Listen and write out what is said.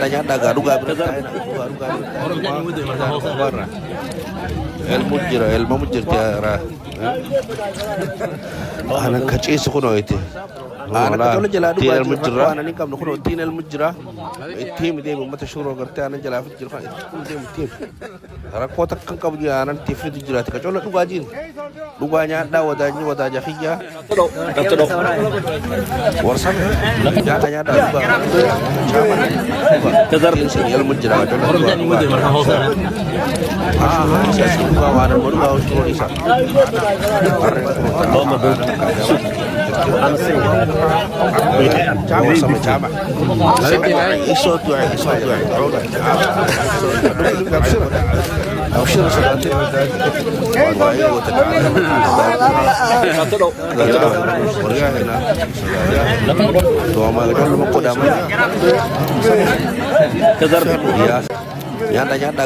Nyada garuga el mujir tiara anak kecil sukuno itu anak kecil jala du el mujra anak kam nukuno tin el mujra tim dia mata syuro gerti anak jala fit jirkan tim arak kota kan kam dia anak tifrit jira tika cola du gajin du ganya da wadaja khija warsan jatanya da du kezar el mujra bawanan baru gak usah bisa. Cawa sama cawa. Iso tuh. Ausir sekali. Nyata